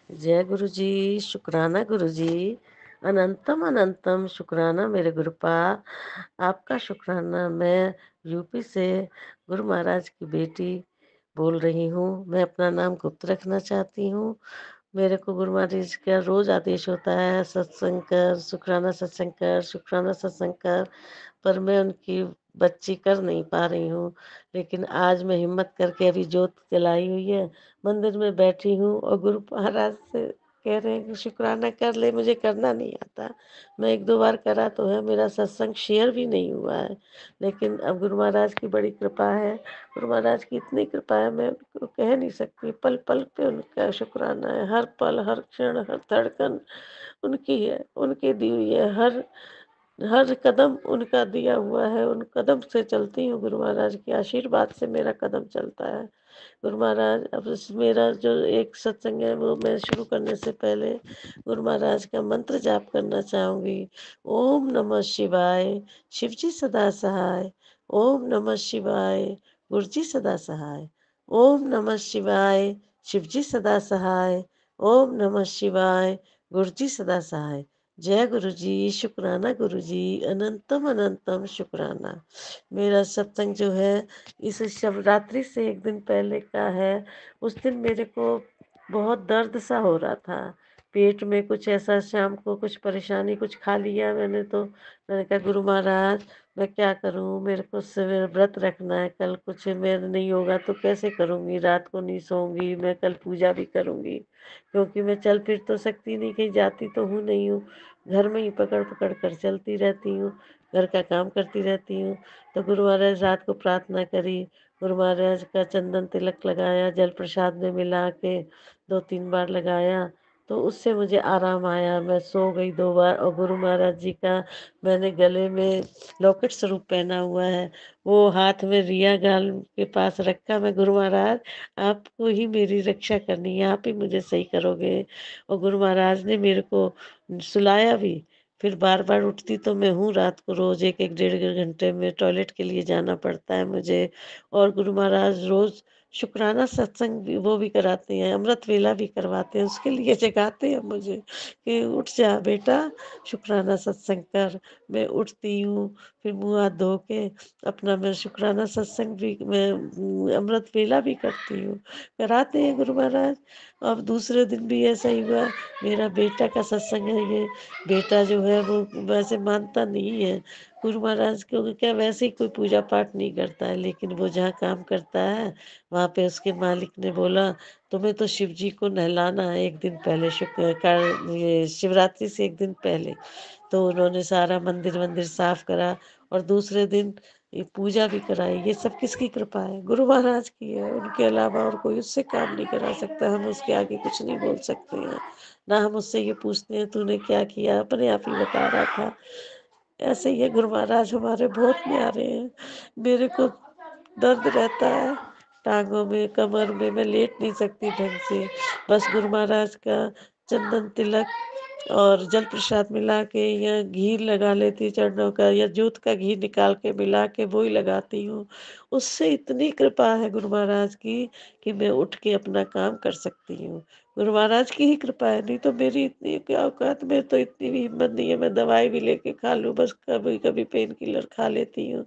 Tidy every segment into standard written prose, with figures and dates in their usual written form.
जय गुरु जी। शुक्राना गुरु जी। अनंतम अनंतम शुक्राना मेरे गुरुपा। आपका शुक्राना। मैं यूपी से गुरु महाराज की बेटी बोल रही हूँ। मैं अपना नाम गुप्त रखना चाहती हूँ। मेरे को गुरु महाराज का रोज आदेश होता है सत्संग कर, शुक्राना सत्संग कर, शुक्राना सत्संग कर, पर मैं उनकी बच्ची कर नहीं पा रही हूँ। लेकिन आज मैं हिम्मत करके अभी जोत जलाई हुई है, मंदिर में बैठी हूँ और गुरु महाराज से कह रहे हैं कि शुक्राना कर ले। मुझे करना नहीं आता। मैं एक दो बार करा तो है, मेरा सत्संग शेयर भी नहीं हुआ है। लेकिन अब गुरु महाराज की बड़ी कृपा है। गुरु महाराज की इतनी कृपा है, मैं उनको कह नहीं सकती। पल पल पे उनका शुक्राना है। हर पल, हर क्षण, हर धड़कन उनकी है, उनकी दी हुई है। हर हर कदम उनका दिया हुआ है। उन कदम से चलती हूँ। गुरु महाराज के आशीर्वाद से मेरा कदम चलता है। गुरु महाराज, अब मेरा जो एक सत्संग है वो मैं शुरू करने से पहले गुरु महाराज का मंत्र जाप करना चाहूंगी। ओम नमः शिवाय, शिव जी सदा सहाय। ओम नमः शिवाय, गुरु जी सदा सहाय। ओम नमः शिवाय, शिव जी सदा सहाय। ओम नमः शिवाय, गुरु जी सदा सहाय। जय गुरु जी। शुक्राना गुरु जी। अनंतम अनंतम शुक्राना। मेरा सत्संग जो है इस शिवरात्रि से एक दिन पहले का है। उस दिन मेरे को बहुत दर्द सा हो रहा था। पेट में कुछ ऐसा, शाम को कुछ परेशानी, कुछ खा लिया मैंने तो मैंने कहा गुरु महाराज मैं क्या करूं, मेरे को सवेरे व्रत रखना है, कल कुछ मेरा नहीं होगा तो कैसे करूंगी, रात को नहीं सोऊंगी, मैं कल पूजा भी करूंगी। क्योंकि मैं चल फिर तो सकती नहीं, कहीं जाती तो हूँ नहीं हूँ, घर में ही पकड़ पकड़ कर चलती रहती हूँ, घर का काम करती रहती हूँ। तो गुरु महाराज रात को प्रार्थना करी, गुरु महाराज का चंदन तिलक लगाया, जल प्रसाद में मिला के 2-3 बार लगाया, तो उससे मुझे आराम आया। मैं सो गई 2 बार। और गुरु महाराज जी का मैंने गले में लॉकेट स्वरूप पहना हुआ है, वो हाथ में रिया गाल के पास रखा। मैं गुरु महाराज आपको ही मेरी रक्षा करनी है, आप ही मुझे सही करोगे। और गुरु महाराज ने मेरे को सुलाया भी। फिर बार बार उठती तो मैं हूँ, रात को रोज एक एक डेढ़ डेढ़ घंटे में टॉयलेट के लिए जाना पड़ता है मुझे। और गुरु महाराज रोज शुक्राना सत्संग भी वो भी कराते हैं, अमृत वेला भी करवाते हैं, उसके लिए जगाते हैं मुझे कि उठ जा बेटा, शुक्राना सत्संग कर। मैं उठती हूँ, फिर मुँह हाथ धो के अपना मैं शुक्राना सत्संग भी, मैं अमृत वेला भी करती हूँ, कराते हैं गुरु महाराज। अब दूसरे दिन भी ऐसा ही हुआ। मेरा बेटा का सत्संग है ये। बेटा जो है वो वैसे मानता नहीं है गुरु महाराज, क्योंकि क्या वैसे ही कोई पूजा पाठ नहीं करता है, लेकिन वो जहाँ काम करता है वहाँ पे उसके मालिक ने बोला तुम्हें तो शिव जी को नहलाना है एक दिन पहले, ये शिवरात्रि से एक दिन पहले। तो उन्होंने सारा मंदिर वंदिर साफ करा और दूसरे दिन ये पूजा भी कराई। ये सब किसकी कृपा है? गुरु महाराज की है। उनके अलावा और कोई उससे काम नहीं करा सकता। हम उसके आगे कुछ नहीं बोल सकते हैं, ना हम उससे ये पूछते हैं तूने क्या किया, अपने आप ही बता रहा था। ऐसे ही है, गुरु महाराज हमारे बहुत न्यारे हैं। मेरे को दर्द रहता है टांगों में, कमर में, मैं लेट नहीं सकती ढंग से। बस गुरु महाराज का चंदन तिलक और जल प्रसाद मिला के या घी लगा लेती चरणों का, या जोत का घी निकाल के मिला के वो ही लगाती हूँ। उससे इतनी कृपा है गुरु महाराज की कि मैं उठ के अपना काम कर सकती हूँ। गुरु महाराज की ही कृपा है, नहीं तो मेरी इतनी क्या औकात में, तो इतनी भी हिम्मत नहीं है मैं दवाई भी लेके खा लूँ। बस कभी कभी पेन किलर खा लेती हूँ।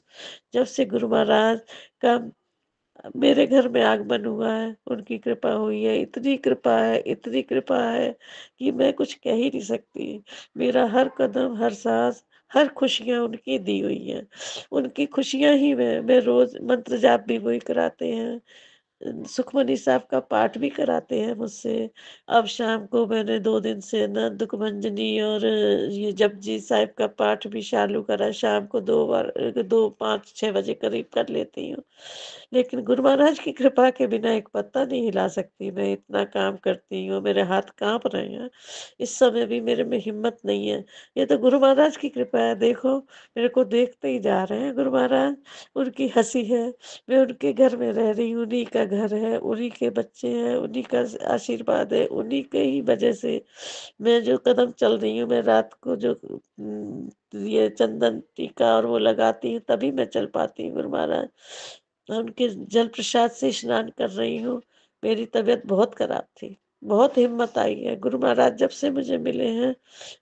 जब से गुरु महाराज का मेरे घर में आगमन हुआ है, उनकी कृपा हुई है, इतनी कृपा है, इतनी कृपा है कि मैं कुछ कह ही नहीं सकती। मेरा हर कदम, हर सांस, हर खुशियाँ उनकी दी हुई हैं। उनकी खुशियाँ ही मैं रोज मंत्र जाप भी वही कराते हैं। सुखमनी साहब का पाठ भी कराते हैं मुझसे। अब शाम को मैंने 2 दिन से ना दुखभंजनी और ये जपजी साहिब का पाठ भी चालू करा। शाम को 2 बार, 2, 5, 6 बजे करीब कर लेती हूँ। लेकिन गुरु महाराज की कृपा के बिना एक पत्ता नहीं हिला सकती मैं। इतना काम करती हूँ, मेरे हाथ कांप रहे हैं इस समय भी, मेरे में हिम्मत नहीं है। ये तो गुरु महाराज की कृपा है। देखो मेरे को देखते ही जा रहे हैं गुरु महाराज। उनकी हंसी है, मैं उनके घर में रह रही हूँ, उन्हीं का घर है, उन्हीं के बच्चे हैं, उन्हीं का आशीर्वाद है, उन्हीं के ही वजह से मैं जो कदम चल रही हूँ। मैं रात को जो ये चंदन टीका और वो लगाती हूँ तभी मैं चल पाती हूँ गुरु महाराज। मैं उनके जल प्रसाद से स्नान कर रही हूँ। मेरी तबीयत बहुत खराब थी। बहुत हिम्मत आई है। गुरु महाराज जब से मुझे मिले हैं,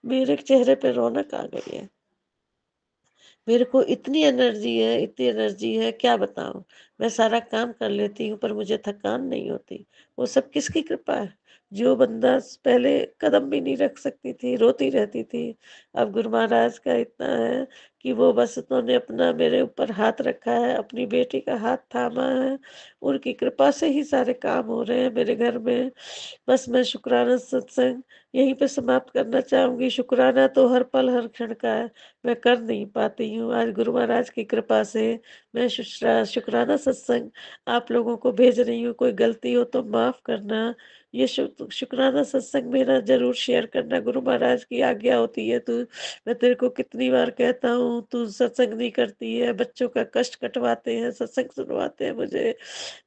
मेरे चेहरे पे रौनक आ गई है। मेरे को इतनी एनर्जी है क्या बताऊँ। मैं सारा काम कर लेती हूँ पर मुझे थकान नहीं होती। वो सब किसकी कृपा है? जो बंदा पहले कदम भी नहीं रख सकती थी, रोती रहती थी, अब गुरु महाराज का इतना है कि वो बस उन्होंने अपना मेरे ऊपर हाथ रखा है, अपनी बेटी का हाथ थामा है। उनकी कृपा से ही सारे काम हो रहे हैं मेरे घर में। बस मैं शुक्राना सत्संग यहीं पे समाप्त करना चाहूँगी। शुक्राना तो हर पल, हर क्षण का है, मैं कर नहीं पाती हूँ। आज गुरु महाराज की कृपा से मैं शुक्राना सत्संग आप लोगों को भेज रही हूँ। कोई गलती हो तो माफ़ करना। ये शुक्राना सत्संग मेरा ज़रूर शेयर करना। गुरु महाराज की आज्ञा होती है। मैं तेरे को कितनी बार कहता हूँ, तू सत्संग नहीं करती है, बच्चों का कष्ट कटवाते हैं, सत्संग सुनवाते हैं मुझे।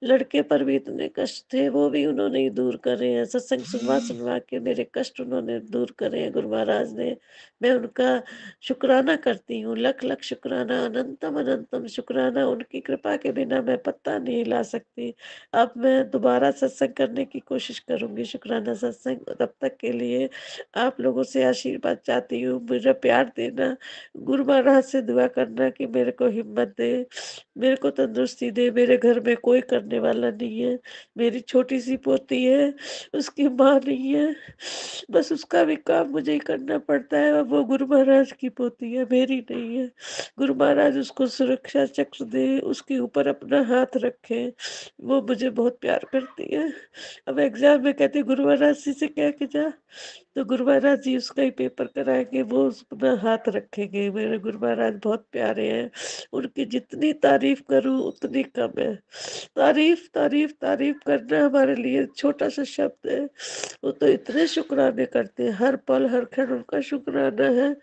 लड़के पर भी इतने कष्ट थे, वो भी उन्होंने ही दूर करे हैं। सत्संग सुनवा-सुनवा के मेरे कष्ट उन्होंने दूर करे हैं गुरु महाराज ने। मैं उनका शुक्राना करती हूँ, लख-लख शुक्राना, अनंतम-अनंतम शुक्राना। उनकी कृपा के बिना मैं पत्ता नहीं हिला सकती। अब मैं दोबारा सत्संग करने की कोशिश करूँगी, शुक्राना सत्संग। तब तक के लिए आप लोगों से आशीर्वाद चाहती हूँ, मुझे प्यार देना। गुरु महाराज से दुआ करना कि मेरे को हिम्मत दे, मेरे को तंदुरुस्ती दे। मेरे घर में कोई करने वाला नहीं है। मेरी छोटी-सी पोती है, उसकी माँ नहीं है। बस उसका भी काम मुझे ही करना पड़ता है और वो गुरु महाराज की पोती है, मेरी नहीं है। गुरु महाराज उसको सुरक्षा चक्र दे, उसके ऊपर अपना हाथ रखे। वो मुझे बहुत प्यार करती है। अब एग्ज़ाम में कहती गुरु महाराज जी से कह के जा, तो गुरु महाराज जी उसका ही पेपर कराएँगे, वो उस अपना हाथ रखेंगे। मेरे गुरु महाराज बहुत प्यारे हैं। उनकी जितनी तारीफ़ करूँ उतनी कम है। तारीफ़, तारीफ़, तारीफ़ करना हमारे लिए छोटा-सा शब्द है। वो तो इतने शुक्राने करते हैं, हर पल, हर क्षण उनका शुक्राना है।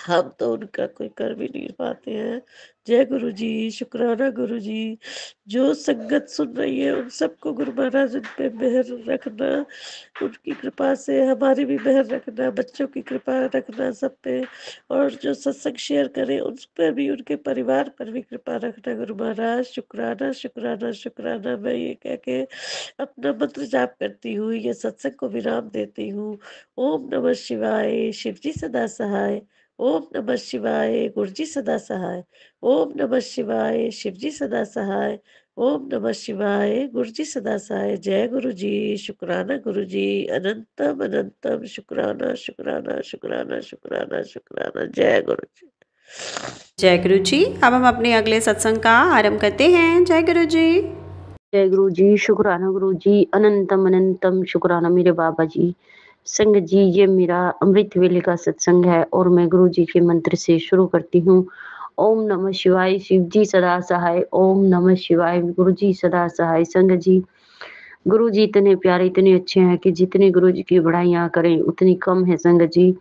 हम तो उनका कोई कर भी नहीं पाते हैं। जय गुरु जी, शुक्राना गुरु जी। जो संगत सुन रही है उन सबको गुरु महाराज उन पे मेहर रखना, उनकी कृपा से हमारी भी मेहर रखना, बच्चों की कृपा रखना सब पे। और जो सत्संग शेयर करें उस पर भी, उनके परिवार पर भी कृपा रखना गुरु महाराज। शुक्राना, शुक्राना, शुक्राना। मैं ये कह के अपना मंत्र जाप करती हूँ, ये सत्संग को विराम देती हूँ। ओम नमः शिवाय, शिव जी सदा सहाय। ओम नमः शिवाय, गुरु जी सदा सहाय। ओम नमः शिवाय, शिव जी सदा सहाय। ओम नमः शिवाय, गुरु जी सदा सहाय। जय गुरु जी, शुक्राना गुरु जी, अनंतम अनंतम शुक्राना, शुक्राना, शुक्राना, शुक्राना, शुक्राना। जय गुरु जी। जय गुरु जी। अब हम अपने अगले सत्संग का आरंभ करते हैं। जय गुरु जी। जय गुरु जी, शुक्राना गुरु जी, अनंतम अनंतम शुक्राना मेरे बाबा जी। संगत जी, ये मेरा अमृत वेले का सत्संग है और मैं गुरु जी के मंत्र से शुरू करती हूँ। ओम नमः शिवाय, शिव जी सदा सहाय। ओम नमः शिवाय, गुरु जी सदा सहाय। संगत जी, गुरु जी इतने प्यारे, इतने अच्छे हैं कि जितनी गुरु जी की बड़ाइयाँ करें उतनी कम है संगत जी।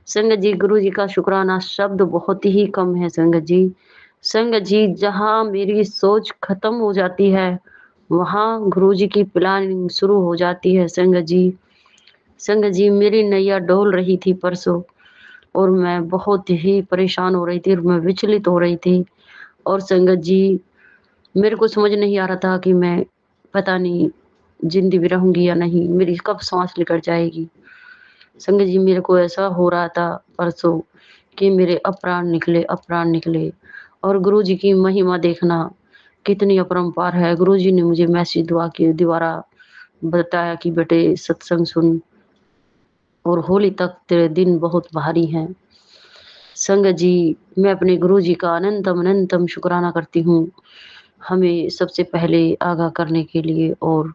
संगत जी, गुरु जी का शुक्राना शब्द बहुत ही कम है संगत जी। संगत जी, जहाँ मेरी सोच खत्म हो जाती है, वहाँ गुरु जी की प्लानिंग शुरू हो जाती है संगत जी। संगत जी, मेरी नैया डोल रही थी परसों और मैं बहुत ही परेशान हो रही थी और मैं विचलित हो रही थी। और संगत जी, मेरे को समझ नहीं आ रहा था कि मैं पता नहीं ज़िंदा भी रहूँगी या नहीं, मेरी कब साँस निकल जाएगी। संगत जी, मेरे को ऐसा हो रहा था परसों कि मेरे अप्राण निकले, अप्राण निकले। और गुरु जी की महिमा देखना कितनी अपरंपार है। गुरु जी ने मुझे मैसेज दुआ के द्वारा बताया कि बेटे सत्संग सुन और होली तक तेरे दिन बहुत भारी हैं। संगत जी, मैं अपने गुरु जी का अनंतम अनंतम शुक्राना करती हूँ, हमें सबसे पहले आगाह करने के लिए और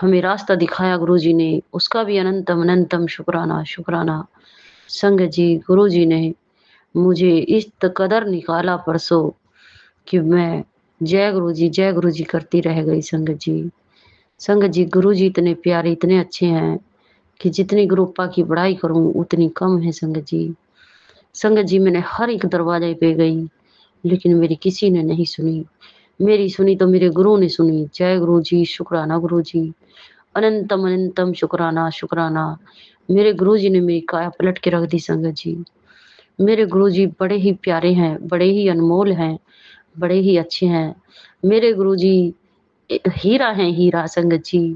हमें रास्ता दिखाया गुरु जी ने, उसका भी अनंतम अनंतम शुक्राना, शुक्राना। संगत जी, गुरु जी ने मुझे इस कदर निकाला परसों कि मैं जय गुरु जी करती रह गई संगत जी। संगत जी, गुरु जी इतने प्यारे, इतने अच्छे हैं कि जितनी गुरुपा की बड़ाई करूँ उतनी कम है संगत जी। संगत जी, मैंने हर एक दरवाजे पे गई, लेकिन मेरी किसी ने नहीं सुनी। मेरी सुनी तो मेरे गुरु ने सुनी। जय गुरु जी, शुक्राना गुरु जी। अनंतम अनंतम शुक्राना, शुक्राना। मेरे गुरु जी ने मेरी काया पलट के रख दी संगत जी। मेरे गुरु जी बड़े ही प्यारे हैं, बड़े ही अनमोल हैं, बड़े ही अच्छे हैं। मेरे गुरु जी हीरा हैं हीरा संगत जी।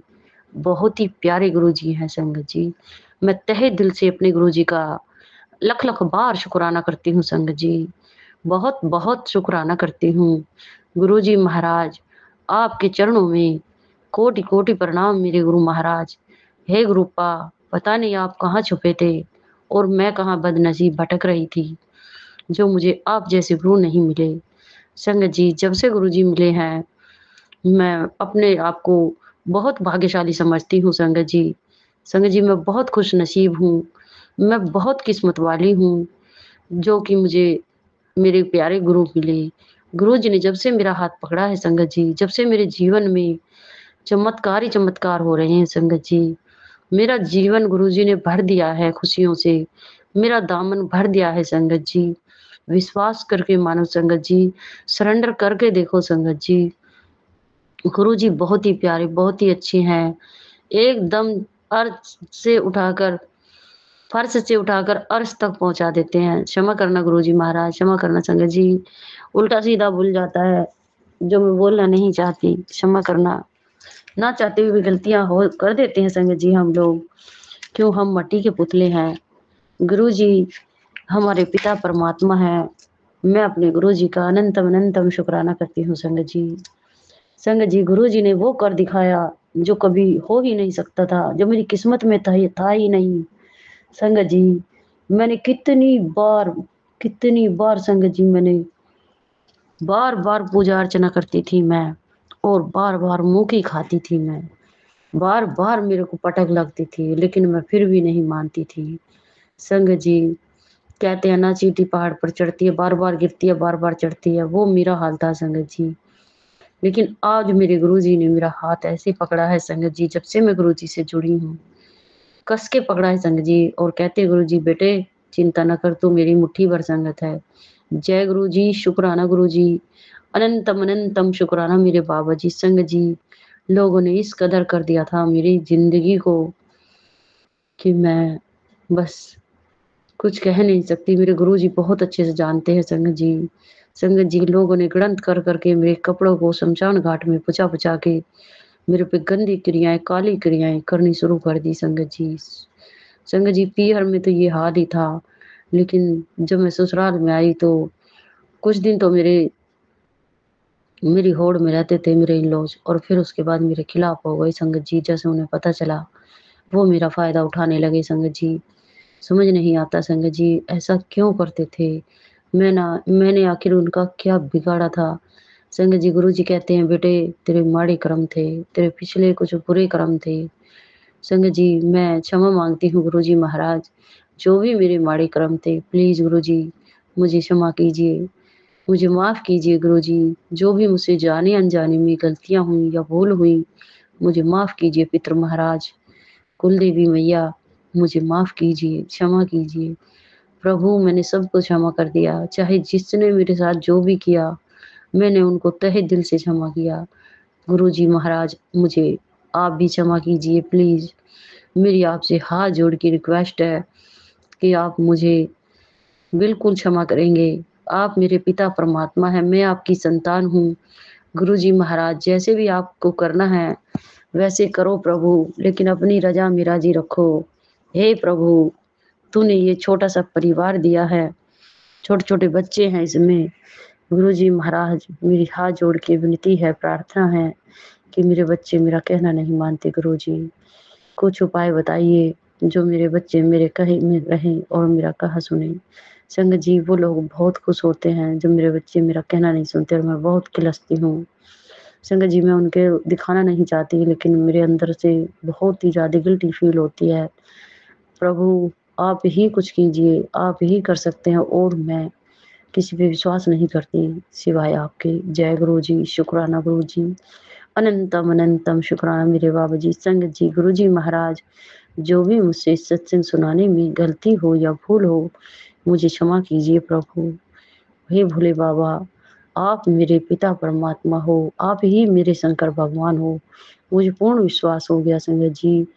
बहुत ही प्यारे गुरुजी हैं संगत जी। मैं तहे दिल से अपने गुरुजी का लख-लख बार शुकराना करती हूँ संगत जी। बहुत-बहुत शुकराना करती हूँ। गुरुजी महाराज, आपके चरणों में कोटि-कोटि प्रणाम मेरे गुरु महाराज। हे गुरुपा, पता नहीं आप कहाँ छुपे थे और मैं कहाँ बदनसीब भटक रही थी, जो मुझे आप जैसे गुरु नहीं मिले। संगत जी, जब से गुरुजी मिले हैं, मैं अपने आप को बहुत भाग्यशाली समझती हूँ संगत जी। संगत जी, मैं बहुत खुशनसीब हूँ। मैं बहुत किस्मत वाली हूँ, जो कि मुझे मेरे प्यारे गुरु मिले। गुरुजी ने जब से मेरा हाथ पकड़ा है संगत जी, जब से मेरे जीवन में चमत्कार ही चमत्कार हो रहे हैं संगत जी। मेरा जीवन गुरुजी ने भर दिया है खुशियों से। मेरा दामन भर दिया है संगत जी। विश्वास करके मानो संगत जी, सरेंडर करके देखो संगत जी। गुरुजी बहुत ही प्यारे, बहुत ही अच्छे हैं। एकदम अर्श से उठाकर फर्श से उठाकर अर्श तक पहुँचा देते हैं। क्षमा करना गुरुजी महाराज, क्षमा करना संगत जी। उल्टा-सीधा बोल जाता है, जो मैं बोलना नहीं चाहती, क्षमा करना। ना चाहते हुए भी गलतियाँ हो कर देते हैं संगत जी हम लोग। क्यों, हम मिट्टी के पुतले हैं। गुरुजी हमारे पिता परमात्मा हैं। मैं अपने गुरुजी का अनंतम-अनंतम शुकराना करती हूँ संगत जी। संगत जी, गुरुजी ने वो कर दिखाया, जो कभी हो ही नहीं सकता था, जो मेरी किस्मत में था ही नहीं। संगत जी, मैंने कितनी बार संगत जी, मैंने बार-बार पूजा अर्चना करती थी मैं और बार-बार मुँह की खाती थी मैं। बार-बार मेरे को पटक लगती थी, लेकिन मैं फिर भी नहीं मानती थी। संगत जी, कहते हैं ना, चींटी पहाड़ पर चढ़ती है, बार-बार गिरती है, बार-बार चढ़ती है, वो मेरा हाल था संगत जी। लेकिन आज मेरे गुरुजी ने मेरा हाथ ऐसे पकड़ा है संगत जी, जब से मैं गुरुजी से जुड़ी हूँ। कस के पकड़ा है संगत जी और कहते हैं, गुरुजी बेटे चिंता ना कर, तू मेरी मुट्ठी भर संगत है। जय गुरुजी, शुक्राना गुरुजी, अनंतम अनंतम शुक्राना मेरे बाबा जी। संगत जी, लोगों ने इस कदर कर दिया था मेरी ज़िंदगी को कि मैं बस कुछ कह नहीं सकती। मेरे गुरुजी बहुत अच्छे से जानते हैं संगत जी। संगत जी, लोगों ने गलत कर के मेरे कपड़ों को शमशान घाट में पुचा-पुचा के मेरे पे गंदी क्रियाएँ, काली क्रियाएँ करनी शुरू कर दी संगत जी। संगत जी, पीहर में तो ये हाल ही था, लेकिन जब मैं ससुराल में आई तो कुछ दिन तो मेरी होड़ में रहते थे मेरे इन-लॉज़ और फिर उसके बाद मेरे खिलाफ हो गए संगत जी। जैसे उन्हें पता चला, वो मेरा फ़ायदा उठाने लगे संगत जी। समझ नहीं आता संगत जी, ऐसा क्यों करते थे? मैंने आखिर उनका क्या बिगाड़ा था? संगत जी, गुरुजी कहते हैं, बेटे तेरे माड़े कर्म थे, तेरे पिछले कुछ बुरे कर्म थे। संगत जी, मैं क्षमा माँगती हूँ गुरुजी महाराज, जो भी मेरे माड़े कर्म थे, प्लीज़ गुरुजी मुझे क्षमा कीजिए। मुझे माफ़ कीजिए गुरुजी, जो भी मुझसे जाने-अनजाने में गलतियाँ हुई या भूल हुई, मुझे माफ़ कीजिए पितर महाराज। कुलदेवी मैया, मुझे माफ़ कीजिए, क्षमा कीजिए। प्रभु, मैंने सबको क्षमा कर दिया, चाहे जिसने मेरे साथ जो भी किया, मैंने उनको तहे दिल से क्षमा किया। गुरुजी महाराज, मुझे आप भी क्षमा कीजिए प्लीज़। मेरी आपसे हाथ जोड़ के रिक्वेस्ट है कि आप मुझे बिल्कुल क्षमा करेंगे। आप मेरे पिता परमात्मा हैं, मैं आपकी संतान हूँ। गुरुजी महाराज, जैसे भी आपको करना है, वैसे करो प्रभु, लेकिन अपनी रज़ा में राज़ी रखो। हे प्रभु, तूने ये छोटा-सा परिवार दिया है, छोटे-छोटे बच्चे हैं इसमें। गुरुजी महाराज, मेरी हाथ जोड़ के विनती है, प्रार्थना है कि मेरे बच्चे मेरा कहना नहीं मानते गुरुजी। कुछ उपाय बताइए, जो मेरे बच्चे मेरे कहे में रहें और मेरा कहा सुनें। संगत जी, वो लोग बहुत खुश होते हैं, जब मेरे बच्चे मेरा कहना नहीं सुनते और मैं बहुत किलसती हूँ। संगत जी, मैं उनके दिखाना नहीं चाहती, लेकिन मेरे अंदर से बहुत ही ज़्यादा गिल्टी फ़ील होती है। प्रभु, आप ही कुछ कीजिए, आप ही कर सकते हैं और मैं किसी पे विश्वास नहीं करती सिवाय आपके। जय गुरुजी, शुक्राना गुरुजी, अनंतम अनंतम शुक्राना मेरे बाबा जी। संगत जी, गुरुजी महाराज, जो भी मुझसे सत्संग सुनाने में गलती हो या भूल हो, मुझे क्षमा कीजिए प्रभु। हे भोले बाबा, आप मेरे पिता परमात्मा हो, आप ही मेरे शंकर भगवान हो। मुझे पूर्ण विश्वास हो गया संगत जी,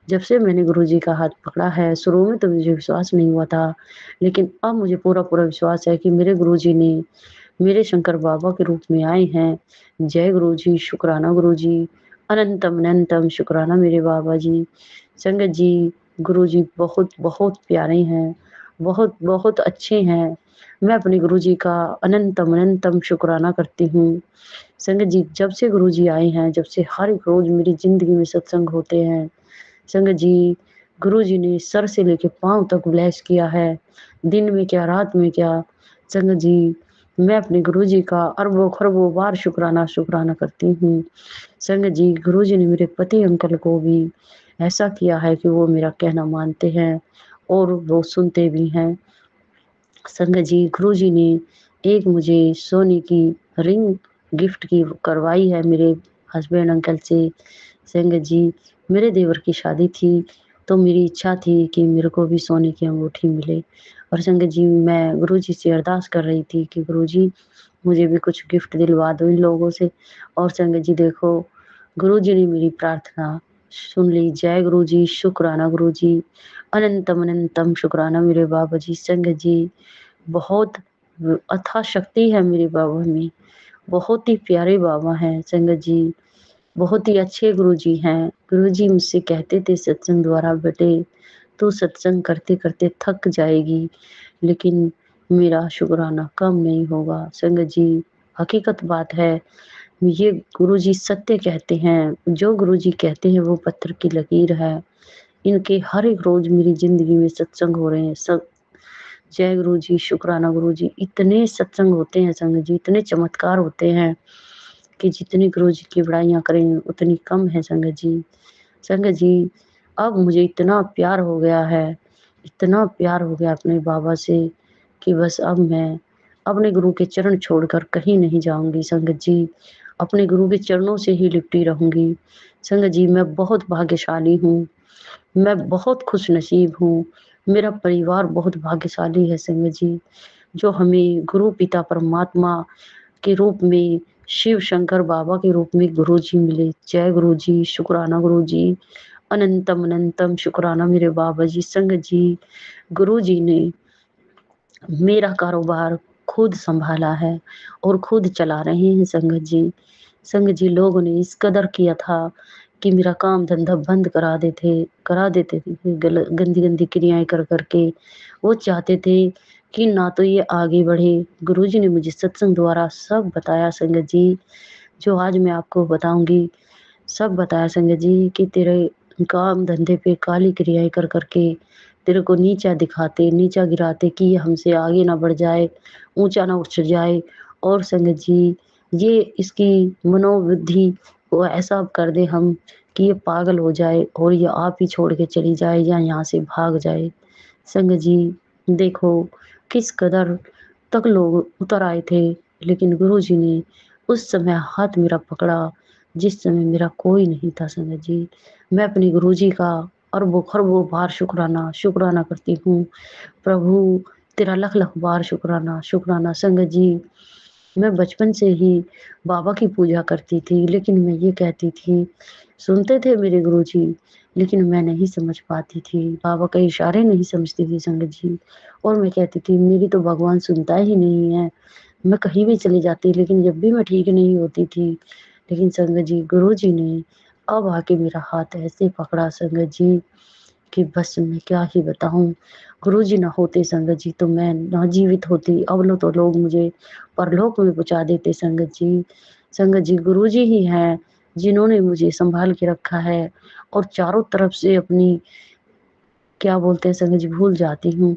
जब से मैंने गुरुजी का हाथ पकड़ा है। शुरू में तो मुझे विश्वास नहीं हुआ था, लेकिन अब मुझे पूरा-पूरा विश्वास है कि मेरे गुरुजी ने मेरे शंकर बाबा के रूप में आए हैं। जय गुरुजी, शुक्राना गुरुजी, अनंतम अनंतम शुक्राना मेरे बाबा जी। संगत जी, गुरु जी बहुत बहुत प्यारे हैं, बहुत बहुत अच्छे हैं। मैं अपने गुरु जी का अनंतम अनंतम शुक्राना करती हूँ। संगत जी, जब से गुरु जी आए हैं, जब से हर एक रोज मेरी जिंदगी में सत्संग होते हैं, संगत जी, गुरु जी ने सर से लेके पाँव तक ब्लेस किया है। दिन में क्या, रात में क्या, संगत जी, मैं अपने गुरु जी का अरबों खरबों बार शुक्राना शुक्राना करती हूँ। संगत जी, गुरु जी ने मेरे पति अंकल को भी ऐसा किया है कि वो मेरा कहना मानते हैं और वो सुनते भी हैं। संगत जी, गुरु जी ने एक मुझे सोने की रिंग गिफ्ट की करवाई है मेरे हस्बैंड अंकल से। संगत जी, मेरे देवर की शादी थी, तो मेरी इच्छा थी कि मेरे को भी सोने की अंगूठी मिले। और संगत जी, मैं गुरु जी से अरदास कर रही थी कि गुरु जी, मुझे भी कुछ गिफ्ट दिलवा दो इन लोगों से। और संगत जी देखो, गुरु जी ने मेरी प्रार्थना सुन ली। जय गुरु जी, शुक्राना गुरु जी, अनंतम अनंतम शुक्राना मेरे बाबा जी। संगत जी, बहुत अथाह शक्ति है मेरे बाबा में, बहुत ही प्यारे बाबा हैं संगत जी, बहुत ही अच्छे गुरुजी हैं। गुरुजी मुझसे कहते थे सत्संग द्वारा, बेटे तू सत्संग करते करते थक जाएगी, लेकिन मेरा शुक्राना कम नहीं होगा। संगत जी, हकीकत बात है, ये गुरुजी सत्य कहते हैं। जो गुरुजी कहते हैं वो पत्थर की लकीर है। इनके हर एक रोज मेरी जिंदगी में सत्संग हो रहे हैं। सब जय गुरु जी, शुक्राना गुरु जी। इतने सत्संग होते हैं संगत जी, इतने चमत्कार होते हैं कि जितनी गुरु जी की बड़ाइयाँ करें उतनी कम है संगत जी। संगत जी, अब मुझे इतना प्यार हो गया है, इतना प्यार हो गया अपने बाबा से कि बस अब मैं अपने गुरु के चरण छोड़कर कहीं नहीं जाऊँगी संगत जी। अपने गुरु के चरणों से ही लिपटी रहूँगी। संगत जी, मैं बहुत भाग्यशाली हूँ। मैं बहुत खुशनसीब हूँ। मेरा परिवार बहुत भाग्यशाली है संगत जी, जो हमें गुरु पिता परमात्मा के रूप में, शिव शंकर बाबा के रूप में गुरुजी मिले। जय गुरुजी, शुक्राना गुरुजी, अनंतम अनंतम शुक्राना मेरे बाबा जी। संगत जी, गुरुजी ने मेरा कारोबार खुद सँभाला है और खुद चला रहे हैं संगत जी। संगत जी, लोगों ने इस कदर किया था कि मेरा काम-धंधा बंद करा देते थे गंदी-गंदी क्रियाएँ कर के। वो चाहते थे कि ना तो ये आगे बढ़े। गुरुजी ने मुझे सत्संग द्वारा सब बताया संगत जी, जो आज मैं आपको बताऊँगी। सब बताया संगत जी कि तेरे काम-धंधे पे काली क्रियाएँ कर के तेरे को नीचा दिखाते, नीचा गिराते कि ये हमसे आगे ना बढ़ जाए, ऊँचा ना उठ जाए। और संगत जी, ये इसकी मनोवृद्धि को ऐसा कर दें हम कि ये पागल हो जाए और ये आप ही छोड़ के चली जाए या यहाँ से भाग जाए। संगत जी, देखो किस कदर तक लोग उतर आए थे, लेकिन गुरुजी ने उस समय हाथ मेरा पकड़ा, जिस समय मेरा कोई नहीं था संगत जी। मैं अपने गुरुजी का अरबों-खरबों बार शुक्राना करती हूँ। प्रभु, तेरा लख-लख बार शुक्राना, शुक्राना। संगत जी, मैं बचपन से ही बाबा की पूजा करती थी, लेकिन मैं ये कहती थी, सुनते थे मेरे गुरुजी, लेकिन मैं नहीं समझ पाती थी। बाबा के इशारे नहीं समझती थी संगत जी। और मैं कहती थी, मेरी तो भगवान सुनता ही नहीं है। मैं कहीं भी चली जाती, लेकिन जब भी मैं ठीक नहीं होती थी, लेकिन संगत जी, गुरुजी ने अब आके मेरा हाथ ऐसे पकड़ा संगत जी कि बस मैं क्या ही बताऊँ। गुरुजी ना होते संगत जी तो मैं ना जीवित होती, अब लो तो लोग मुझे परलोक में पहुँचा देते संगत जी। संगत जी, गुरुजी ही हैं जिन्होंने मुझे सँभाल के रखा है और चारों तरफ से अपनी, क्या बोलते हैं संगत जी, भूल जाती हूँ,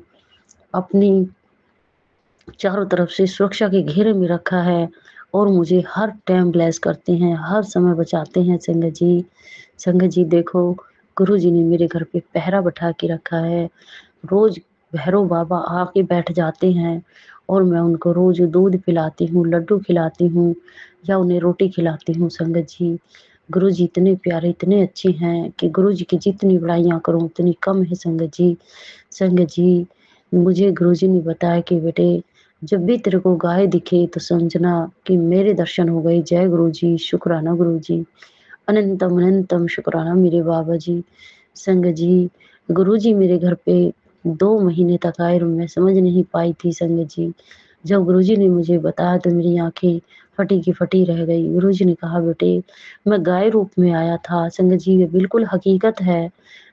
अपनी चारों तरफ से सुरक्षा के घेरे में रखा है और मुझे हर टाइम ब्लेस करते हैं, हर समय बचाते हैं संगत जी। संगत जी देखो, गुरुजी ने मेरे घर पे पहरा बैठा के रखा है। रोज़ भैरव बाबा आके बैठ जाते हैं और मैं उनको रोज़ दूध पिलाती हूँ, लड्डू खिलाती हूँ या उन्हें रोटी खिलाती हूँ संगत जी। गुरुजी इतने प्यारे, इतने अच्छे हैं कि गुरुजी की जितनी बड़ाइयाँ करूँ उतनी कम है संगत जी। संगत जी, मुझे गुरुजी ने बताया कि बेटे, जब भी तेरे को गाय दिखे तो समझना कि मेरे दर्शन हो गए। जय गुरुजी, शुक्राना गुरुजी, अनंतम अनंतम शुक्राना मेरे बाबा जी। संगत जी, गुरुजी मेरे घर पे 2 महीने तक आए और मैं समझ नहीं पाई थी संगत जी। जब गुरुजी ने मुझे बताया तो मेरी आँखें फटी की फटी रह गई। गुरुजी ने कहा, बेटे मैं गाय रूप में आया था। संगत जी ये बिल्कुल हकीकत है।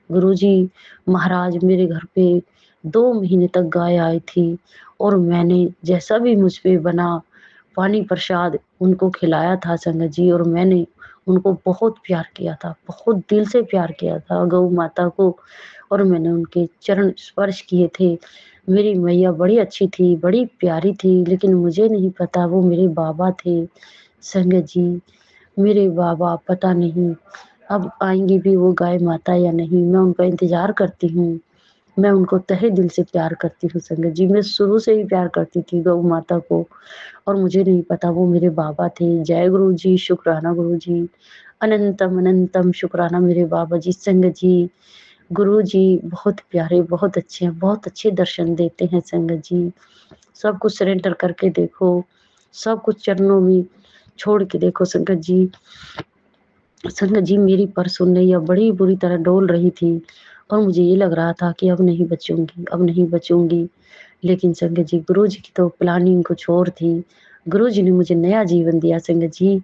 गुरुजी महाराज मेरे घर पे 2 महीने तक गाय आई थी और मैंने जैसा भी मुझ पे बना पानी प्रसाद उनको खिलाया था संगत जी, और मैंने उनको बहुत प्यार किया था, बहुत दिल से प्यार किया था गौ माता को, और मैंने उनके चरण स्पर्श किए थे। मेरी मैया बड़ी अच्छी थी, बड़ी प्यारी थी, लेकिन मुझे नहीं पता वो मेरे बाबा थे। संगत जी, मेरे बाबा पता नहीं अब आएँगी भी वो गाय माता या नहीं, मैं उनका इंतज़ार करती हूँ। मैं उनको तहे दिल से प्यार करती हूँ संगत जी, मैं शुरू से ही प्यार करती थी गौ माता को, और मुझे नहीं पता वो मेरे बाबा थे। जय गुरु जी, शुक्राना गुरु जी, अनंतम अनंतम शुक्राना मेरे बाबा जी। संगत जी, गुरु जी बहुत प्यारे, बहुत अच्छे हैं, बहुत अच्छे दर्शन देते हैं संगत जी। सब कुछ सरेंडर करके देखो, सब कुछ चरणों में छोड़ के देखो संगत जी। संगत जी मेरी परसों नैया बड़ी बुरी तरह डोल रही थी और मुझे ये लग रहा था कि अब नहीं बचूँगी, अब नहीं बचूँगी। लेकिन संगत जी गुरुजी की तो प्लानिंग कुछ और थी। गुरुजी ने मुझे नया जीवन दिया संगत जी,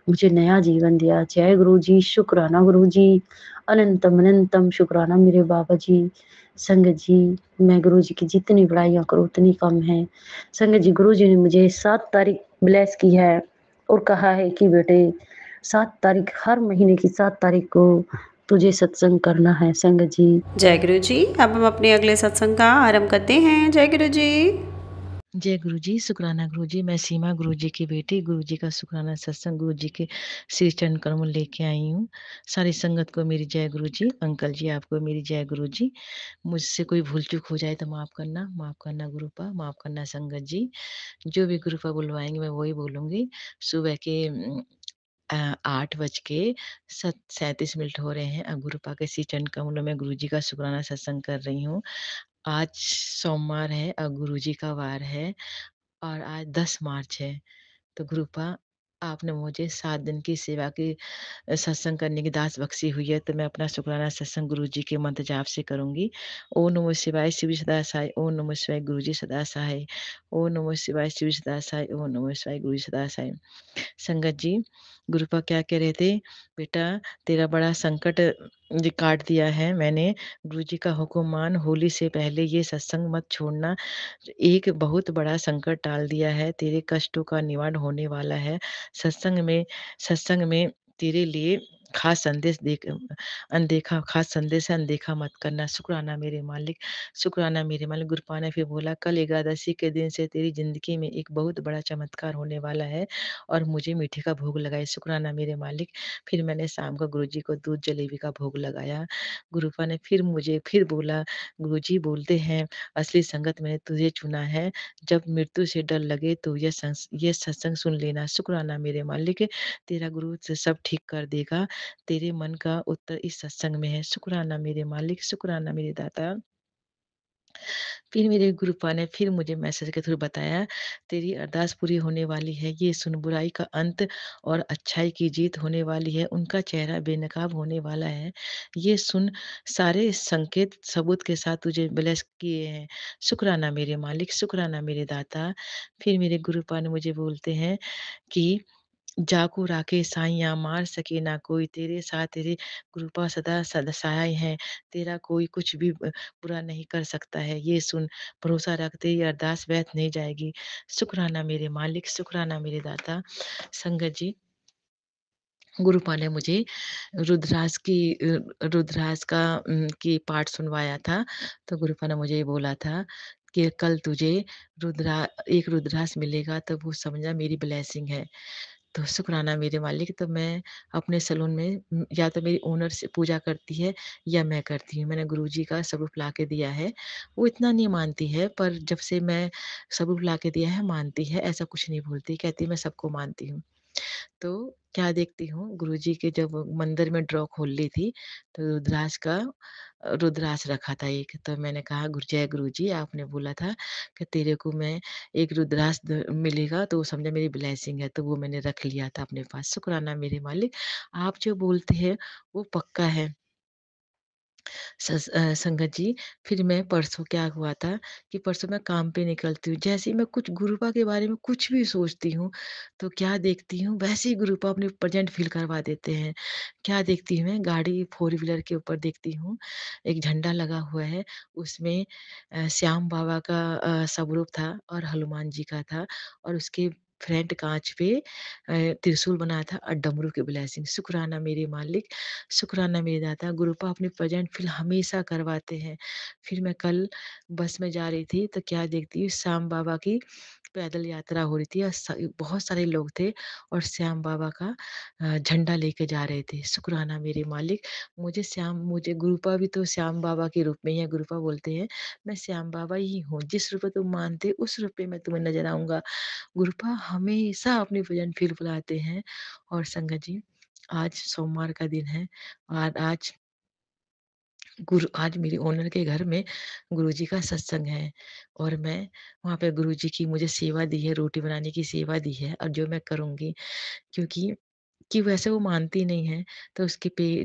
मुझे नया जीवन दिया। जय गुरु जी, शुक्राना गुरु जी, अनंतम अनंतम शुक्राना मेरे बाबा जी। संगत जी मैं गुरु जी की जितनी बड़ाइयाँ करूँ उतनी कम है। संगत जी गुरुजी ने मुझे 7 तारीख ब्लेस की है और कहा है कि बेटे 7 तारीख हर महीने की 7 तारीख को तुझे सत्संग करना है संगत जी। जय गुरु जी। अब हम अपने अगले सत्संग का आरंभ करते हैं। जय गुरु जी। जय गुरु जी, शुक्राना गुरु जी। मैं सीमा गुरु जी की बेटी, गुरु जी का शुक्राना सत्संग गुरु जी के श्री चरण कमल लेके आई हूँ। सारी संगत को मेरी जय गुरु जी। अंकल जी आपको मेरी जय गुरु जी। मुझसे कोई भूल चूक हो जाए तो माफ़ करना गुरुपा, माफ़ करना संगत जी। जो भी गुरुपा बुलवाएँगे मैं वही बोलूँगी। सुबह के 8 बज के 37 मिनट हो रहे हैं। गुरुपा के श्री चरण कमलों में गुरु जी का शुक्राना सत्संग कर रही हूँ। आज सोमवार है और गुरु जी का वार है और आज 10 मार्च है। तो गुरुपा आपने मुझे 7 दिन की सेवा की सत्संग करने की दास बख्शी हुई है, तो मैं अपना शुक्राना सत्संग गुरु जी के मंत्र जाप से करूँगी। ओम नमः शिवाय शिव जी सदा सहाय, ओम नमः शिवाय गुरु जी सदा सहाय, ओम नमः शिवाय शिव जी सदा सहाय, ओम नमः शिवाय गुरु जी सदा सहाय। संगत जी, गुरुपा क्या कह रहे थे, बेटा तेरा बड़ा संकट ये काट दिया है मैंने। गुरु जी का हुक्म मान, होली से पहले ये सत्संग मत छोड़ना। एक बहुत बड़ा संकट टाल दिया है, तेरे कष्टों का निवारण होने वाला है। सत्संग में तेरे लिए खास संदेश अनदेखा खास संदेश है, अनदेखा मत करना। शुक्राना मेरे मालिक, शुक्राना मेरे मालिक। गुरुपा ने फिर बोला, कल एकादशी के दिन से तेरी ज़िंदगी में एक बहुत बड़ा चमत्कार होने वाला है और मुझे मीठे का भोग लगाए। शुक्राना मेरे मालिक। फिर मैंने शाम को गुरुजी को दूध जलेबी का भोग लगाया। गुरुपा ने फिर मुझे फिर बोला, गुरुजी बोलते हैं, असली संगत मैंने तुझे चुना है। जब मृत्यु से डर लगे तो ये सत्संग सुन लेना। शुक्राना मेरे मालिक, तेरा गुरु से सब ठीक कर देगा। तेरे मन का उत्तर इस सत्संग में है। शुक्राना मेरे मालिक, शुक्राना मेरे दाता। फिर मेरे गुरुपा ने फिर मुझे मैसेज के थ्रू बताया, तेरी अरदास पूरी होने वाली है। ये सुन, बुराई का अंत और अच्छाई की जीत होने वाली है। उनका चेहरा बेनकाब होने वाला है। ये सुन, सारे संकेत सबूत के साथ तुझे ब्लेस किए हैं। शुक्राना मेरे मालिक, शुक्राना मेरे दाता। फिर मेरे गुरुपा ने मुझे बोलते हैं कि जाको राखे साइयाँ, मार सके ना कोई, तेरे साथ तेरे कृपा सदा सदा सहाय है। तेरा कोई कुछ भी बुरा नहीं कर सकता है। ये सुन, भरोसा रख, तेरी अरदास व्यर्थ नहीं जाएगी। शुक्राना मेरे मालिक, शुक्राना मेरे दाता। संगत जी, गुरुपा ने मुझे रुद्राज का की पाठ सुनवाया था। तो गुरुपा ने मुझे ये बोला था कि कल तुझे रुद्रा एक रुद्रास मिलेगा तो वो समझना मेरी ब्लेसिंग है। तो शुक्राना मेरे मालिक। तो मैं अपने सैलून में या तो मेरी ओनर से पूजा करती है या मैं करती हूँ। मैंने गुरुजी का सबूत ला के दिया है। वो इतना नहीं मानती है, पर जब से मैं सबूत ला के दिया है मानती है, ऐसा कुछ नहीं बोलती, कहती है मैं सबको मानती हूँ। तो क्या देखती हूँ, गुरुजी के जब मंदिर में ड्रॉ खोल ली थी तो रुद्राक्ष रखा था एक। तो मैंने कहा, जय गुरुजी, आपने बोला था कि तेरे को मैं एक रुद्राक्ष मिलेगा तो वो समझा मेरी ब्लेसिंग है। तो वो मैंने रख लिया था अपने पास। शुक्राना मेरे मालिक, आप जो बोलते हैं वो पक्का है। संगत जी, फिर मैं परसों क्या हुआ था कि परसों मैं काम पे निकलती हूँ, जैसे ही मैं कुछ गुरुपा के बारे में कुछ भी सोचती हूँ, तो क्या देखती हूँ वैसे ही गुरुपा अपने प्रेज़ेंट फ़ील करवा देते हैं। क्या देखती हूँ मैं गाड़ी फ़ोर व्हीलर के ऊपर देखती हूँ, एक झंडा लगा हुआ है, उसमें श्याम बाबा का स्वरूप था और हनुमान जी का था और उसके फ्रंट काँच पे त्रिशूल बना था और डमरू की ब्लेसिंग। शुक्राना मेरे मालिक, शुक्राना मेरे दाता, गुरुपा अपनी प्रेज़ेंट फ़ील हमेशा करवाते हैं। फिर मैं कल बस में जा रही थी तो क्या देखती हूँ श्याम बाबा की पैदल यात्रा हो रही थी और बहुत सारे लोग थे और श्याम बाबा का झंडा लेके जा रहे थे। शुक्राना मेरे मालिक, मुझे गुरुपा भी तो श्याम बाबा के रूप में ही है, गुरुपा बोलते हैं, मैं श्याम बाबा ही हूँ, जिस रूप में तुम मानते उस रूप में मैं तुम्हें नज़र आऊँगा। गुरुपा हमेशा अपनी भजन फ़ील बुलाते हैं और संगत जी, आज सोमवार का दिन है और आज मेरे ओनर के घर में गुरुजी का सत्संग है और मैं वहाँ पे गुरुजी की मुझे सेवा दी है, रोटी बनाने की सेवा दी है और जो मैं करूँगी क्योंकि वैसे वो मानती नहीं है, तो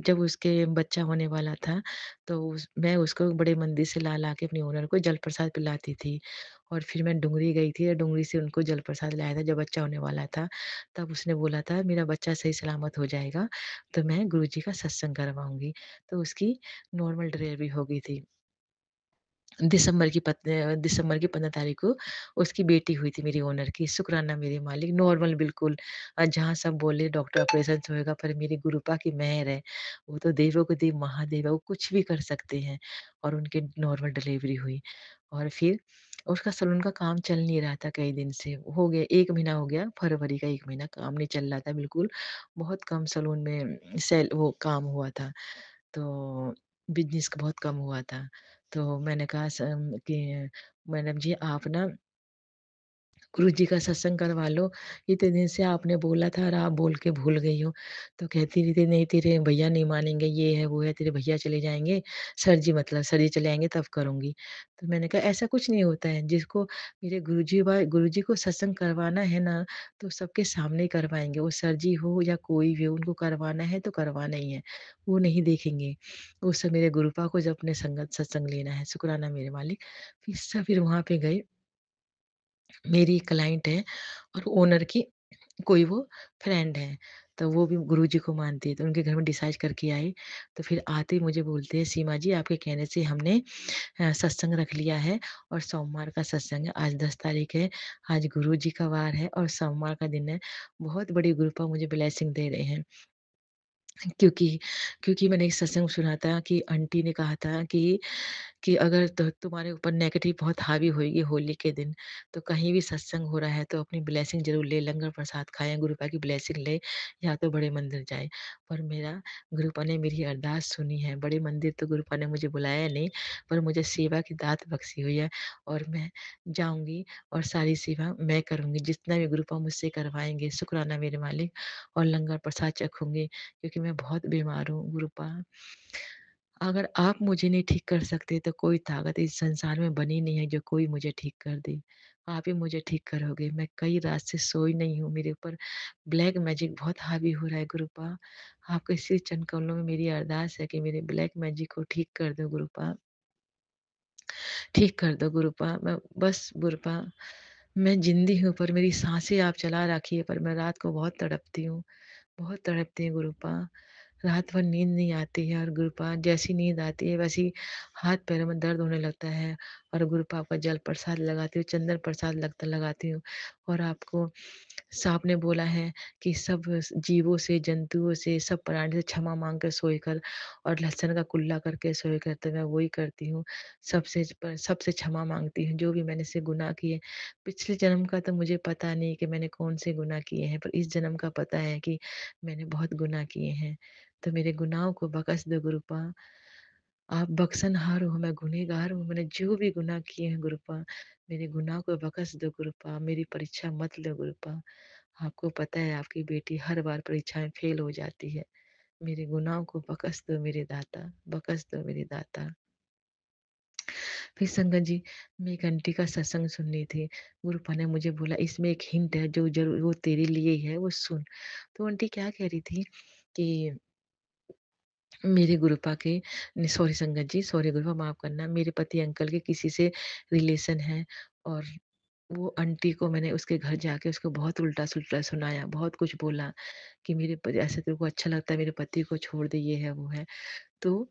जब उसके बच्चा होने वाला था, तो मैं उसको बड़े मंदिर से ला-ला के अपने ओनर को जल प्रसाद पिलाती थी और फिर मैं डुंगरी गई थी और डुंगरी से उनको जल प्रसाद लाया था, जब बच्चा होने वाला था, तब उसने बोला था, "मेरा बच्चा सही सलामत हो जाएगा, तो मैं गुरुजी का सत्संग करवाऊँगी।" तो उसकी नॉर्मल डिलीवरी हो गई थी। दिसंबर की 15 तारीख को उसकी बेटी हुई थी मेरी ओनर की, शुक्राना मेरे मालिक, नॉर्मल बिल्कुल। जहाँ सब बोले डॉक्टर ऑपरेशन से होएगा पर मेरी गुरुपा की मेहर है, वो तो देवों के देव महादेव है, वो कुछ भी कर सकते हैं और उनकी नॉर्मल डिलीवरी हुई। और फिर उसका सैलून का काम चल नहीं रहा था कई दिन से, हो गया 1 महीना हो गया, फरवरी का 1 महीना काम नहीं चल रहा था बिल्कुल, बहुत कम सैलून में वो काम हुआ था। तो बिज़नेस का बहुत कम हुआ था। तो मैंने कहा कि मैडम जी आप ना गुरुजी का सत्संग करवा लो, इतने दिन से आपने बोला था और आप बोल के भूल गई हो। तो कहती रही थी नहीं तेरे भैया नहीं मानेंगे, ये है, वो है, तेरे भैया चले जाएँगे, सर जी चले आएँगे तब करूँगी। तो मैंने कहा ऐसा कुछ नहीं होता है, जिसको मेरे गुरुजी को सत्संग करवाना है ना, तो सबके सामने ही करवाएँगे, वो सर जी हो या कोई भी हो, उनको करवाना है तो करवाना ही है, वो नहीं देखेंगे। उस समय मेरे गुरुपा को जब अपने संगत सत्संग लेना है, शुक्राना मेरे मालिक। फिर वहाँ पे गए, मेरी क्लाइंट है और ओनर की कोई वो फ्रेंड है, तो वो भी गुरुजी को मानती है, तो उनके घर में डिसाइड करके आए, तो फिर आते ही मुझे बोलते हैं, "सीमा जी आपके कहने से हमने सत्संग रख लिया है और सोमवार का सत्संग है, आज 10 तारीख है, आज गुरुजी का वार है और सोमवार का दिन है, बहुत बड़ी गुरुपा मुझे ब्लेसिंग दे रहे हैं।" क्योंकि मैंने एक सत्संग सुना था कि आंटी ने कहा था कि अगर तुम्हारे ऊपर नेगेटिव बहुत हावी होएगी होली के दिन, तो कहीं भी सत्संग हो रहा है तो अपनी ब्लेसिंग ज़रूर ले, लंगर प्रसाद खाएँ, गुरुपा की ब्लेसिंग लें या तो बड़े मंदिर जाएँ। पर मेरा गुरुपा ने मेरी अरदास सुनी है, बड़े मंदिर तो गुरुपा ने मुझे बुलाया नहीं, पर मुझे सेवा की दात बख्शी हुई है और मैं जाऊँगी और सारी सेवा मैं करूँगी, जितना भी गुरुपा मुझसे करवाएँगे, शुक्राना मेरे मालिक और लंगर प्रसाद चखूँगी क्योंकि मैं बहुत बीमार हूँ गुरुपा। अगर आप मुझे नहीं ठीक कर सकते तो कोई ताकत इस संसार में बनी नहीं है जो कोई मुझे ठीक कर दे। आप ही मुझे ठीक करोगे। मैं कई रात से सोई नहीं हूँ, मेरे ऊपर ब्लैक मैजिक बहुत हावी हो रहा है गुरुपा। आपके इसी चरण कमलों में मेरी अरदास है कि मेरे ब्लैक मैजिक को ठीक कर दो गुरुपा। ठीक कर दो गुरुपा। मैं बस गुरुपा मैं ज़िंदी हूँ पर मेरी साँसें आप चला रखिए पर मैं रात को बहुत तड़पती हूँ गुरुपा। रात भर नींद नहीं आती है और गुरुपा जैसी नींद आती है वैसी हाथ पैरों में दर्द होने लगता है और गुरुपा का जल प्रसाद लगाती हूँ, चंदन प्रसाद लगाती हूँ और आपको साँप ने बोला है कि सब जीवों से, जंतुओं से, सब प्राणी से क्षमा माँग कर सोए कर और लहसुन का कुल्ला करके सोया कर, तो मैं वही करती हूँ। सबसे क्षमा माँगती हूँ, जो भी मैंने से गुनाह किए। पिछले जन्म का तो मुझे पता नहीं कि मैंने कौन से गुनाह किए हैं, पर इस जन्म का पता है कि मैंने बहुत गुनाह किए हैं। तो मेरे गुनाहों को बख्श दो गुरुपा। आप बख्शनहार हो, मैं गुनहगार हूँ। मैंने जो भी गुनाह किए हैं गुरुपा, मेरे गुनाह को बख्श दो गुरुपा। मेरी परीक्षा मत लो गुरुपा। आपको पता है आपकी बेटी हर बार परीक्षा में फेल हो जाती है। मेरे गुनाहों को बख्श दो मेरे दाता, बख्श दो मेरे दाता। फिर संगत जी, मैं एक आंटी का सत्संग सुन रही थी। गुरुपा ने मुझे बोला इसमें एक हिंट है जो ज़रूर वो तेरे लिए ही है, वो सुन। तो आंटी क्या कह रही थी कि मेरे गुरुपा के सॉरी संगत जी, सॉरी गुरुपा माफ़ करना, मेरे पति अंकल के किसी से रिलेशन है और वो आंटी को मैंने उसके घर जाके उसको बहुत उल्टा-सुल्टा सुनाया, बहुत कुछ बोला कि मेरे प ऐसे तेरे को अच्छा लगता है मेरे पति को छोड़ दे, ये है, वो है। तो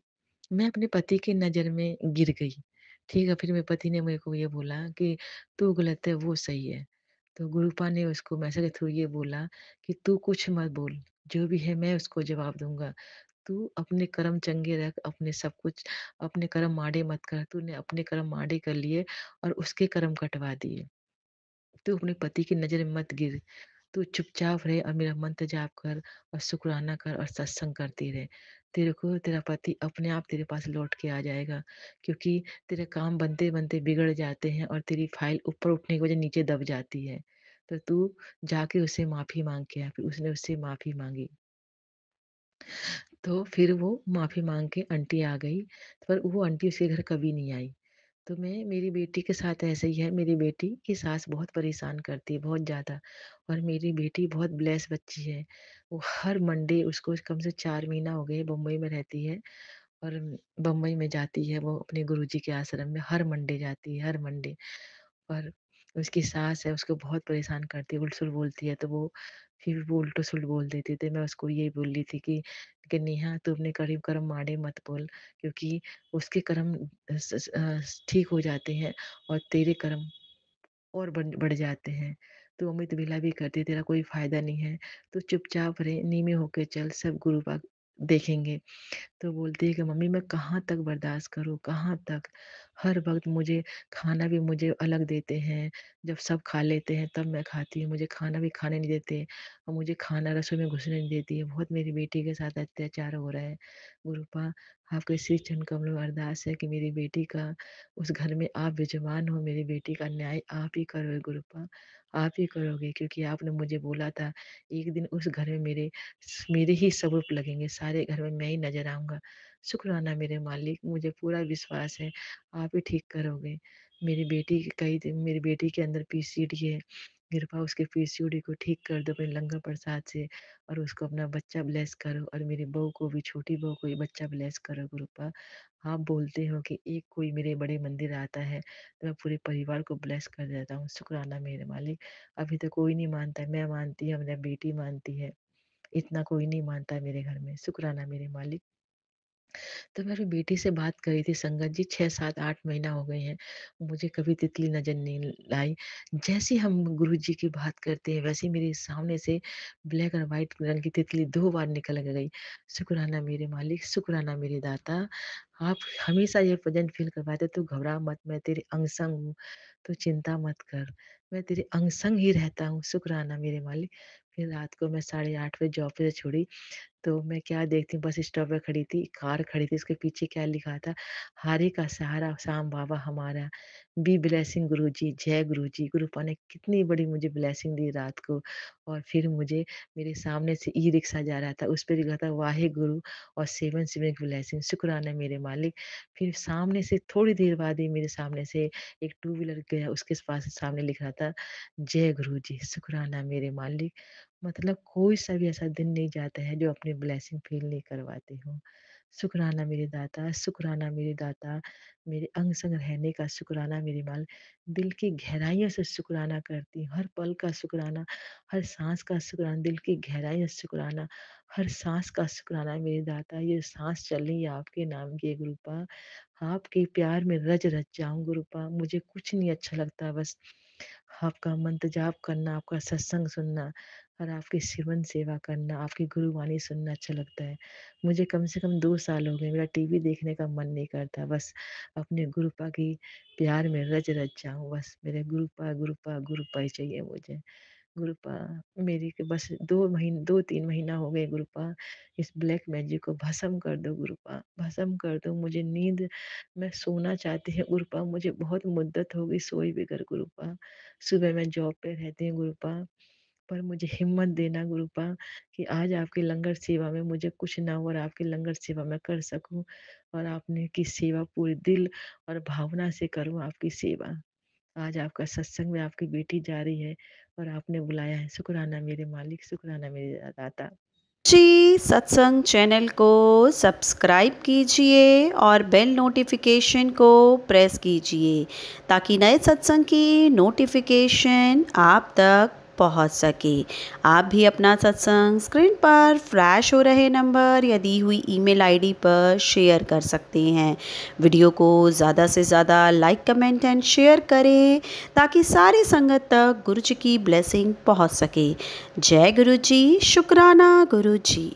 मैं अपने पति की नज़र में गिर गई, ठीक है? फिर मेरे पति ने मेरे को ये बोला कि तू गलत है, वो सही है। तो गुरुपा ने उसको मैसेज के थ्रू ये बोला कि तू कुछ मत बोल, जो भी है मैं उसको जवाब दूँगा। तू अपने कर्म चंगे रख, अपने सब कुछ अपने कर्म माड़े मत कर। तूने अपने कर्म माड़े कर लिए और उसके कर्म कटवा दिए। तू अपने पति की नज़र में मत गिर। तू चुपचाप रहे और मेरा मंत्र जाप कर और शुक्राना कर और सत्संग करती रहे। तेरे को तेरा पति अपने आप तेरे पास लौट के आ जाएगा क्योंकि तेरे काम बनते-बनते बिगड़ जाते हैं और तेरी फाइल ऊपर उठने की वजह नीचे दब जाती है। तो तू जाके उससे माफ़ी माँग के आ। फिर उसने उससे माफ़ी माँगी। तो फिर वो माफ़ी माँग के आंटी आ गई, पर वो आंटी उसके घर कभी नहीं आई। तो मैं मेरी बेटी के साथ ऐसे ही है, मेरी बेटी की सास बहुत परेशान करती है, बहुत ज़्यादा और मेरी बेटी बहुत ब्लेस बच्ची है। वो हर मंडे उसको कम से 4 महीना हो गए बम्बई में रहती है और बम्बई में जाती है वो अपने गुरुजी के आश्रम में हर मंडे जाती है, हर मंडे। और उसकी सास है उसको बहुत परेशान करती है, उल्ट-सुल्ट बोलती है तो वो फिर वो उल्टा-सुल्ट बोल देती है। तो मैं उसको यही बोल रही थी कि नेहा तू अपने कर्म माड़े मत बोल क्योंकि उसके कर्म ठीक हो जाते हैं और तेरे कर्म और बढ़ जाते हैं। तू अमृत वेला भी करती तेरा कोई फ़ायदा नहीं है। तू चुपचाप रहे, नीमे होके चल सब गुरु बाग देखेंगे। तो बोलती है कि मम्मी मैं कहाँ तक बर्दाश्त करूँ, कहाँ तक? हर वक़्त मुझे खाना भी मुझे अलग देते हैं, जब सब खा लेते हैं तब मैं खाती हूँ, मुझे खाना भी खाने नहीं देते और मुझे खाना रसोई में घुसने नहीं देती है, बहुत मेरी बेटी के साथ अत्याचार हो रहा है। गुरुपा आपके श्री चरण कमलों में अरदास है कि मेरी बेटी का उस घर में आप विजयमान हो, मेरी बेटी का न्याय आप ही करोगे गुरुपा, आप ही करोगे क्योंकि आपने मुझे बोला था, एक दिन उस घर में मेरे ही स्वरूप लगेंगे, सारे घर में मैं ही नज़र आऊँगा। शुक्राना मेरे मालिक, मुझे पूरा विश्वास है, आप ही ठीक करोगे। मेरी बेटी के अंदर पीसीओडी है, कृपा उसके पीसीओडी को ठीक कर दो अपने लंगर प्रसाद से और उसको अपना बच्चा ब्लेस करो और मेरी बहू को भी, छोटी बहू को भी बच्चा ब्लेस करो गुरुपा। आप बोलते हो कि एक कोई मेरे बड़े मंदिर आता है, तो मैं पूरे परिवार को ब्लेस कर देता हूँ। शुक्राना मेरे मालिक। अभी तो कोई नहीं मानता है, मैं मानती हूँ, मेरी बेटी मानती है। इतना कोई नहीं मानता है मेरे घर में, शुक्राना मेरे मालिक। तो मैं अपनी बेटी से बात करी थी संगत जी 6, 7, 8 महीना हो गए हैं। मुझे कभी तितली नज़र नहीं लाई। जैसे ही हम गुरुजी की बात करते हैं वैसे ही मेरे सामने से ब्लैक और व्हाइट रंग की तितली 2 बार निकल गई। शुक्राना मेरे मालिक, शुक्राना मेरे दाता। आप हमेशा ये भजन फ़ील करवाते तू घबरा मत मैं तेरे अंग-संग हूँ, तू चिंता मत कर। मैं तेरे अंग-संग ही रहता हूँ, शुक्राना मेरे मालिक। फिर रात को मैं साढ़े 8 बजे जॉब से छुड़ी तो मैं क्या देखती हूँ बस स्टॉप पे खड़ी थी, कार खड़ी थी, उसके पीछे क्या लिखा था, हारे का सहारा साम बाबा हमारा, बी ब्लेसिंग गुरुजी, जय गुरुजी। गुरुपा ने कितनी बड़ी मुझे ब्लेसिंग दी रात को और फिर मुझे मेरे सामने से ई-रिक्शा जा रहा था, उस पे लिखा था वाहे गुरु और 7 ब्लेसिंग, शुक्राना मेरे मालिक। फिर सामने से थोड़ी देर बाद ही मेरे सामने से एक टू व्हीलर गया, उसके पास सामने लिख रहा था, जय गुरुजी, शुक्राना मेरे मालिक। मतलब कोई सा भी ऐसा दिन नहीं जाता है जो अपनी ब्लेसिंग फ़ील नहीं करवाती हूँ। शुक्राना मेरे दाता, शुक्राना मेरे दाता, मेरे अंग संग रहने का शुक्राना मेरे माल दिल की गहराइयों से शुक्राना करती हूँ, हर पल का शुक्राना, हर साँस का शुक्राना, दिल की गहराइयों से शुक्राना, हर साँस का शुक्राना मेरे दाता। ये साँस चल रही है आपके नाम की गुरुपा, आपके प्यार में रच जाऊँ गुरुपा, मुझे कुछ नहीं अच्छा लगता बस आपका मंत्र जाप करना, आपका सत्संग सुनना और आपकी सिमरन सेवा करना, आपकी गुरुवाणी सुनना अच्छा लगता है। मुझे कम से कम 2 साल हो गए, मेरा टीवी देखने का मन नहीं करता, बस अपने गुरुपा की प्यार में रच जाऊँ बस। मेरे गुरुपा ही चाहिए मुझे। गुरुपा मेरी के बस 2-3 महीना हो गए गुरुपा, इस ब्लैक मैजिक को भस्म कर दो गुरुपा, भस्म कर दो। मुझे नींद मैं सोना चाहती हूँ गुरुपा, मुझे बहुत मुद्दत हो गई सोए बगैर गुरुपा। सुबह मैं जॉब पे रहती हूँ गुरुपा, पर मुझे हिम्मत देना गुरुपा कि आज आपकी लंगर सेवा में मुझे कुछ ना हो और आपकी लंगर सेवा मैं कर सकूँ और आपने की सेवा पूरे दिल और भावना से करूँ आपकी सेवा। आज आपका सत्संग में आपकी बेटी जा रही है और आपने बुलाया है। शुक्राना मेरे मालिक, शुक्राना मेरे दाता। जी सत्संग चैनल को सब्सक्राइब कीजिए और बेल नोटिफिकेशन को प्रेस कीजिए ताकि नए सत्संग की नोटिफिकेशन आप तक पहुंच सके। आप भी अपना सत्संग स्क्रीन पर फ्लैश हो रहे नंबर या दी हुई ईमेल आईडी पर शेयर कर सकते हैं। वीडियो को ज़्यादा से ज़्यादा लाइक कमेंट एंड शेयर करें ताकि सारी संगत तक गुरु जी की ब्लेसिंग पहुंच सके। जय गुरु जी, शुक्राना गुरु जी।